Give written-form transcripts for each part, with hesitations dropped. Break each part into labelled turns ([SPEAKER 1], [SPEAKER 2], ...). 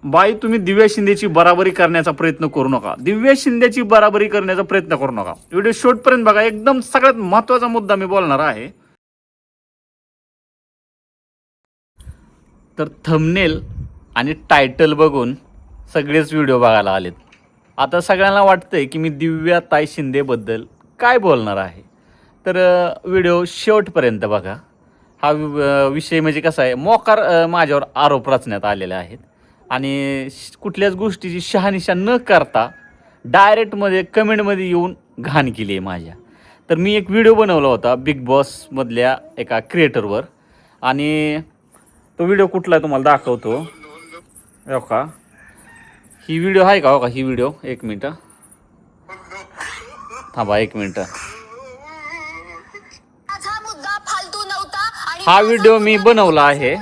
[SPEAKER 1] बाई तुम्ही दिव्या शिंदेची बराबरी करण्याचा प्रयत्न करू नका. दिव्या शिंदेची बराबरी करण्याचा प्रयत्न करू नका. व्हिडिओ शेवटपर्यंत बघा. एकदम सगळ्यात महत्त्वाचा मुद्दा मी बोलणार आहे. तर थंबनेल आणि टायटल बघून सगळेच व्हिडिओ बघायला आलेत. आता सगळ्यांना वाटतंय की मी दिव्याताई शिंदेबद्दल काय बोलणार आहे. तर व्हिडिओ शेवटपर्यंत बघा. हा विषय म्हणजे कसा आहे, मोकार माझ्यावर आरोप रचण्यात आलेले आहेत आणि कुठल्याच गोष्टीची शहानिशा न करता डायरेक्टमध्ये कमेंटमध्ये येऊन घाण केली आहे माझ्या. तर मी एक व्हिडिओ बनवला होता बिग बॉसमधल्या एका क्रिएटरवर आणि तो व्हिडिओ कुठला तुम्हाला दाखवतो. हो का, ही व्हिडिओ आहे का? हो का, ही व्हिडिओ. एक मिनटं थांबा, एक मिनटं. हा व्हिडिओ मी बनवला आहे.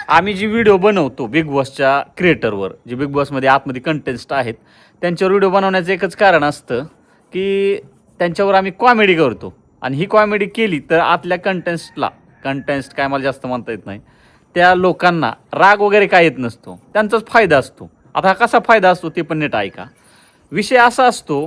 [SPEAKER 1] आम्ही जी व्हिडिओ बनवतो बिग बॉसच्या क्रिएटरवर, जे बिग बॉसमध्ये आतमध्ये कंटेस्ट आहेत, त्यांच्यावर व्हिडिओ बनवण्याचं एकच कारण असतं की त्यांच्यावर आम्ही कॉमेडी करतो आणि ही कॉमेडी केली तर आतल्या कंटेस्ट काय मला जास्त म्हणता येत नाही, त्या लोकांना राग वगैरे काय येत नसतो, त्यांचाच फायदा असतो. आता हा कसा फायदा असतो ते पण नीट ऐका. विषय असा असतो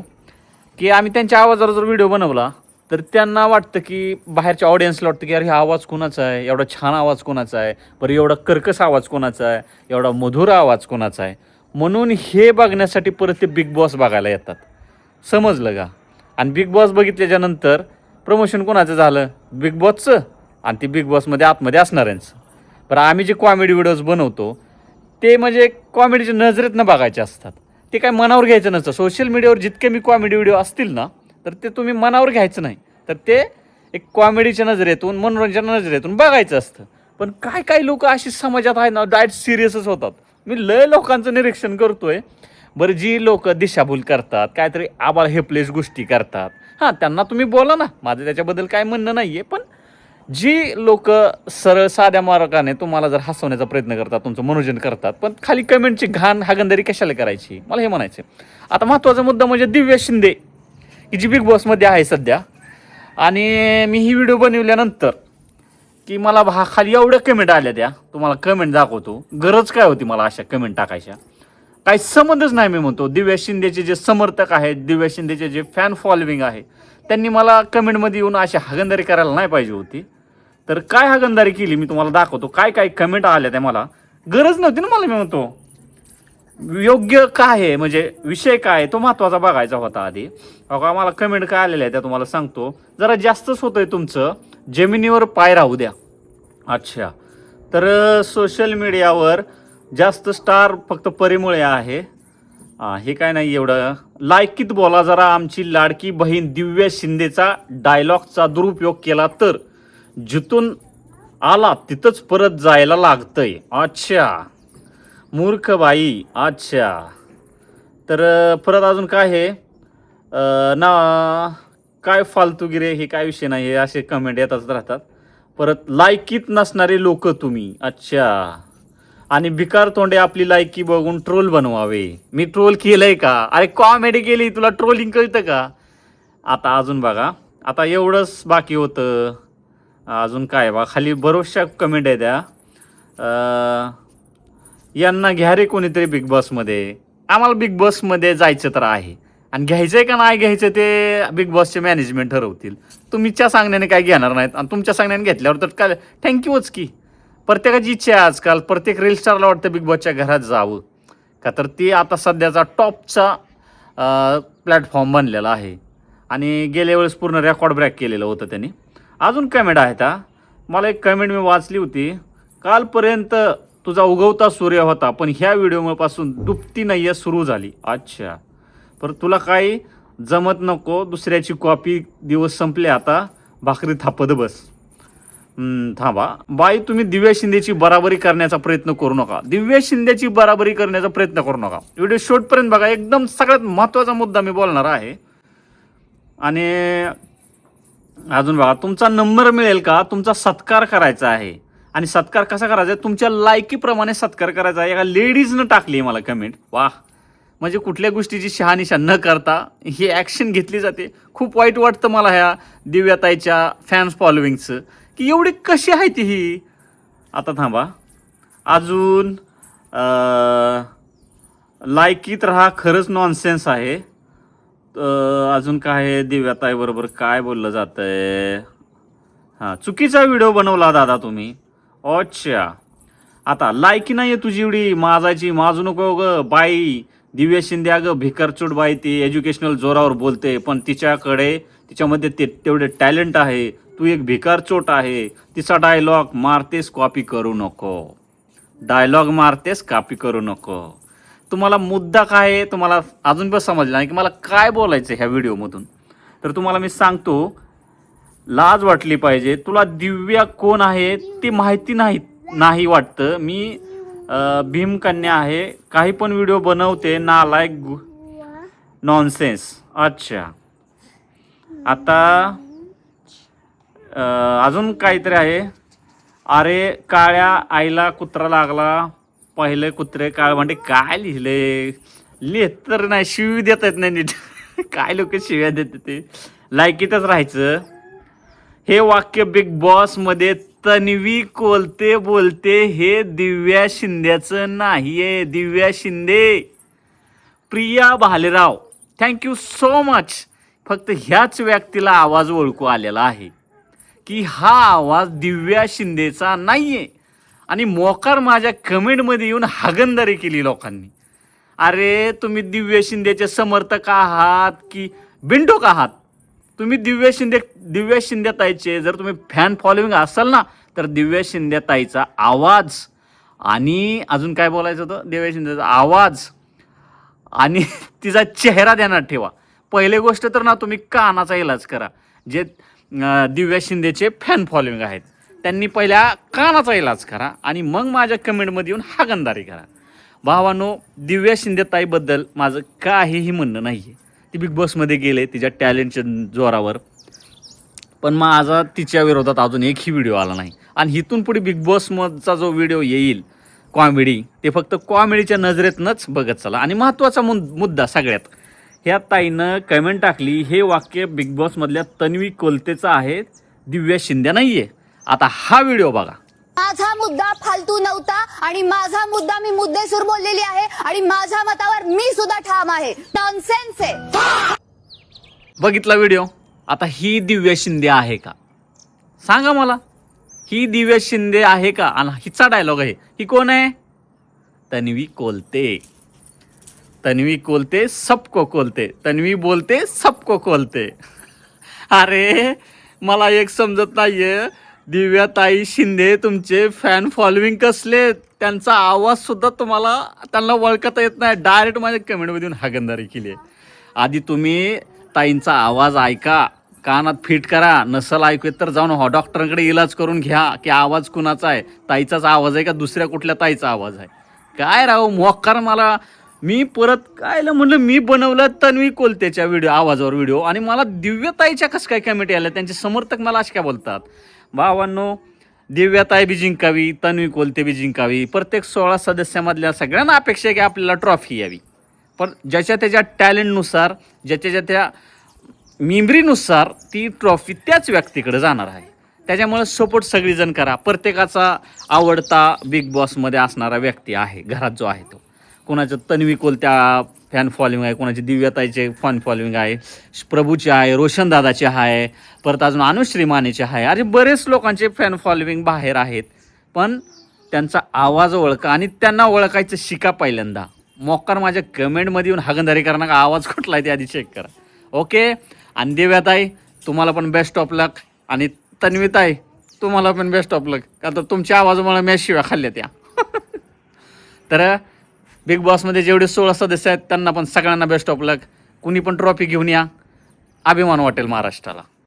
[SPEAKER 1] की आम्ही त्यांच्या आवाजावर जर व्हिडिओ बनवला तर त्यांना वाटतं की बाहेरच्या ऑडियन्सला वाटतं की अरे हा आवाज कोणाचा आहे, एवढा छान आवाज कोणाचा आहे, बरं एवढा कर्कश आवाज कोणाचा आहे, एवढा मधुर आवाज कोणाचा आहे, म्हणून हे बघण्यासाठी परत ते बिग बॉस बघायला येतात. समजलं का? आणि बिग बॉस बघितल्याच्यानंतर प्रमोशन कोणाचं झालं? बिग बॉसचं आणि ते बिग बॉसमध्ये आतमध्ये असणाऱ्यांचं. बरं आम्ही जे कॉमेडी व्हिडिओज बनवतो ते म्हणजे कॉमेडीच्या नजरेतनं बघायचे असतात. ते काय मनावर घ्यायचं नसतं. सोशल मीडियावर जितके मी कॉमेडी व्हिडिओ असतील ना तर ते तुम्ही मनावर घ्यायचं नाही, तर ते एक कॉमेडीच्या नजरेतून, मनोरंजन नजरेतून बघायचं असतं. पण काय काय लोक अशी समाजात आहे ना, डायरेक्ट सिरियसच होतात. मी लय लोकांचं निरीक्षण करतोय. बरं जी लोक दिशाभूल करतात, काहीतरी आबाळ हेपलेस गोष्टी करतात, हां त्यांना तुम्ही बोला ना, माझं त्याच्याबद्दल काय म्हणणं नाही आहे. पण जी लोक सरळ साध्या मार्गाने तुम्हाला जर हसवण्याचा प्रयत्न करतात, तुमचं मनोरंजन करतात, पण खाली कमेंटची घाण हागंदारी कशाला करायची, मला हे म्हणायचं. आता महत्त्वाचा मुद्दा म्हणजे दिव्या शिंदे की जी बिग बॉसमध्ये आहे सध्या. आणि मी ही व्हिडिओ बनवल्यानंतर की मला खाली एवढ्या कमेंट आल्या, त्या तुम्हाला कमेंट दाखवतो. गरज काय होती मला अशा कमेंट टाकायच्या? काही संबंधच नाही. मी म्हणतो दिव्या शिंदेचे जे समर्थक आहेत, दिव्या शिंदेचे जे फॅन फॉलोविंग आहे, त्यांनी मला कमेंटमध्ये येऊन अशी हागंदारी करायला नाही पाहिजे होती. तर काय हागंदारी केली मी तुम्हाला दाखवतो. काय काय कमेंट आल्या त्या, मला गरज नव्हती ना. मला मी म्हणतो योग्य काय आहे, म्हणजे विषय काय तो महत्त्वाचा बघायचा होता आधी. बघा मला कमेंट काय आलेल्या आहे त्या तुम्हाला सांगतो. जरा जास्तच होतंय तुमचं, जमिनीवर पाय राहू द्या. अच्छा, तर सोशल मीडियावर जास्त स्टार फक्त परीमुळे आहे. हे काय नाही एवढं. लायकीत बोला जरा, आमची लाडकी बहीण दिव्या शिंदेचा डायलॉगचा दुरुपयोग केला तर जिथून आला तिथंच परत जायला लागतंय. अच्छा मूर्ख बाई. अच्छा, तर परत अजून काय आहे ना, काय फालतूगिरे, हे काय विषय नाही, हे असे कमेंट येतच राहतात. परत लायकीत नसणारे लोक तुम्ही. अच्छा, आणि भिकार तोंडे आपली लायकी बघून ट्रोल बनवावे. मी ट्रोल केलंय का? अरे कॉमेडी केली, तुला ट्रोलिंग कळतं का? आता अजून बघा, आता एवढंच बाकी होतं. अजून काय बघा, खाली बरोचशा कमेंट आहे त्या. यांना घ्या रे कोणीतरी बिग बॉसमध्ये. आम्हाला बिग बॉसमध्ये जायचं तर आहे, आणि घ्यायचं आहे का नाही घ्यायचं ते बिग बॉसचे मॅनेजमेंट ठरवतील. तुमच्या सांगण्याने काय घेणार नाहीत, आणि तुमच्या सांगण्याने घेतल्यावर तर काय थँक्यूच की. प्रत्येकाची इच्छा आहे आजकाल, प्रत्येक रील स्टारला वाटतं बिग बॉसच्या घरात जावं का, तर ते आता सध्याचा टॉपचा प्लॅटफॉर्म बनलेला आहे. आणि गेल्या वेळेस पूर्ण रेकॉर्ड ब्रेक केलेलं होतं त्यांनी. अजून कमेंट आहेत. मला एक कमेंट मी वाचली होती. कालपर्यंत तुझा उगवता सूर्य होता, पण ह्या व्हिडिओपासून डुबती नय्या सुरू झाली. अच्छा, पर तुला काही जमत नको, दुसऱ्याची कॉपी, दिवस संपले आता, भाकरी थापत बस. थांबा बाई, तुम्ही दिव्या शिंदेची बराबरी करण्याचा प्रयत्न करू नका. दिव्या शिंदेची बराबरी करण्याचा प्रयत्न करू नका. व्हिडिओ शेवटपर्यंत बघा. एकदम सगळ्यात महत्त्वाचा मुद्दा मी बोलणार आहे. आणि अजून बघा, तुमचा नंबर मिळेल का, तुमचा सत्कार करायचा आहे. आणि सत्कार कसा करायचा आहे, तुमच्या लायकीप्रमाणे सत्कार करायचा आहे. एका लेडीजनं टाकली मला कमेंट. वाह, म्हणजे कुठल्या गोष्टीची शहानिशा न करता ही ॲक्शन घेतली जाते. खूप वाईट वाटतं मला ह्या दिव्याताईच्या फॅन्स फॉलोविंगचं, की एवढी कशी आहे ती ही. आता थांबा, अजून लायकीत राहा खरंच नॉनसेन्स आहे. अजून काय आहे, दिव्याताई बरोबर काय बोललं जातंय. हां, चुकीचा व्हिडिओ बनवला दादा तुम्ही. अच्छा, आता लायकी नाही आहे तुझी एवढी माजायची. माजू नको ग बाई. दिव्या शिंदे अगं भिकारचोट बाई, ती एज्युकेशनल जोरावर बोलते, पण तिच्यामध्ये तेवढे टॅलेंट आहे. तू एक भिकारचोट आहे. तिचा डायलॉग मारतेस, कॉपी करू नको. डायलॉग मारतेस, कॉपी करू नको. तुम्हाला मुद्दा काय आहे तुम्हाला अजून पण समजला नाही की मला काय बोलायचं ह्या व्हिडिओमधून. तर तुम्हाला मी सांगतो, लाज वाटली पाहिजे. तुला दिव्या कोण आहे ते माहिती नाही वाटतं. मी भीमकन्या आहे, काही पण व्हिडिओ बनवते, नालायक नॉनसेन्स. अच्छा, आता अजून काहीतरी आहे. अरे काळ्या आईला कुत्रा लागला, पहिले कुत्रे काळ म्हणजे काय लिहित तर नाही, शिवी देत आहेत नाही नीट. काय लोक शिव्या देतात ते. लायकीतच राहायचं. हे वाक्य बिग बॉस मध्ये तन्वी कोलते बोलते, हे दिव्या शिंद्याचं नाहीये. Divya Shinde, Priya Bhalerao, thank you so much. फक्त ह्याच व्यक्तीला आवाज ओळखू आलेला आहे की हा आवाज दिव्या शिंदेचा नाहीये. आणि मोकार माझ्या कमेंटमध्ये येऊन हागंदारी केली लोकांनी. अरे तुम्ही दिव्या शिंदेचे समर्थक आहात की बिंडोक आहात? तुम्ही दिव्या शिंदे ताईचे जर तुम्ही फॅन फॉलोविंग असाल ना, तर दिव्या शिंदे ताईचा आवाज आणि अजून काय बोलायचं होतं, दिव्या शिंदेचा आवाज आणि तिचा चेहरा ध्यानात ठेवा. पहिली गोष्ट तर ना, तुम्ही कानाचा इलाज करा. जे दिव्या शिंदेचे फॅन फॉलोविंग आहेत त्यांनी पहिल्या कानाचा इलाज करा आणि मग माझ्या कमेंटमध्ये येऊन हागंदारी करा. भावानो, दिव्या शिंदे ताईबद्दल माझं काहीही म्हणणं नाही आहे. ती बिग बॉसमध्ये गेले तिच्या टॅलेंटच्या जोरावर, पण माझा तिच्या विरोधात अजून एकही व्हिडिओ आला नाही. आणि इथून पुढे बिग बॉसमधचा जो व्हिडिओ येईल कॉमेडी, ते फक्त कॉमेडीच्या नजरेतनंच बघत चला. आणि महत्त्वाचा मुद्दा सगळ्यात, ह्या ताईनं कमेंट टाकली, हे वाक्य बिग बॉसमधल्या तन्वी कोलतेचं आहे, दिव्या शिंदे नाही आहे. आता हा व्हिडिओ बघा.
[SPEAKER 2] माझा मुद्दा फालतू नव्हता आणि माझा मुद्दा मी मुद्देसूर बोललेली आहे आणि माझ्या मतावर मी सुद्धा ठाम आहे. नॉनसेन्स आहे.
[SPEAKER 1] बघितला व्हिडिओ? आता ही दिव्या शिंदे आहे का? सांगा मला, ही दिव्या शिंदे आहे का? आणि हिचा डायलॉग आहे. ही कोण आहे? तन्वी कोलते. तन्वी कोलते सबको कोलते. तन्वी बोलते सबको कोलते. अरे मला एक समजत नाहीये, दिव्या ताई शिंदे तुमचे फॅन फॉलोविंग कसले, त्यांचा आवाज सुद्धा त्यांना ओळखता येत नाही. डायरेक्ट माझ्या कमेंटमधून हागंदारी केली आहे. आधी तुम्ही ताईंचा आवाज ऐका, कानात फिट करा. नसल ऐकू तर जाऊन डॉक्टरांकडे इलाज करून घ्या की आवाज कुणाचा आहे, ताईचाच आवाज आहे का दुसऱ्या कुठल्या ताईचा आवाज आहे. काय राव मोकार. मी परत कायला म्हणलं, मी बनवलं तन्वी कोलतेच्या आवाजावर व्हिडिओ आणि मला दिव्याताईच्या कसं काय कमेंट आल्या, त्यांचे समर्थक मला असे काय बोलतात. भावांनो, दिव्याताई बी जिंकावी, तन्वी कोलते बी जिंकावी. प्रत्येक 16 सदस्यामधल्या सगळ्यांना अपेक्षा आहे की आपल्याला ट्रॉफी यावी. पण ज्याच्या त्याच्या टॅलेंटनुसार, ज्याच्या त्या मेमरीनुसार ती ट्रॉफी त्याच व्यक्तीकडे जाणार आहे. त्याच्यामुळे सपोर्ट सगळीजण करा. प्रत्येकाचा आवडता बिग बॉसमध्ये असणारा व्यक्ती आहे घरात जो आहे तो. कोणाचं तन्वी कोलत्या फॅन फॉलोविंग आहे, कोणाची दिव्याताईचे फॅन फॉलोविंग आहे, प्रभूचे आहे, रोशन दादाचे आहे, परत अजून अनुश्री मानेचे आहे. अरे बरेच लोकांचे फॅन फॉलोविंग बाहेर आहेत. पण त्यांचा आवाज ओळखा आणि त्यांना ओळखायचं शिका पहिल्यांदा. मोकार माझ्या कमेंटमध्ये येऊन हागंदारी करा नका. आवाज कुठला आहे ते आधी चेक करा. ओके. आणि दिव्याताई तुम्हाला पण बेस्ट ऑफ लक, आणि तन्वीताई तुम्हाला पण बेस्ट ऑफ लक. का तर तुमच्या आवाजामुळे मी शिव्या खाल्ल्या त्या. तर बिग बॉसमध्ये जेवढे 16 सदस्य आहेत त्यांना पण सगळ्यांना बेस्ट ऑफ लक. कुणी पण ट्रॉफी घेऊन या, अभिमान वाटेल महाराष्ट्राला.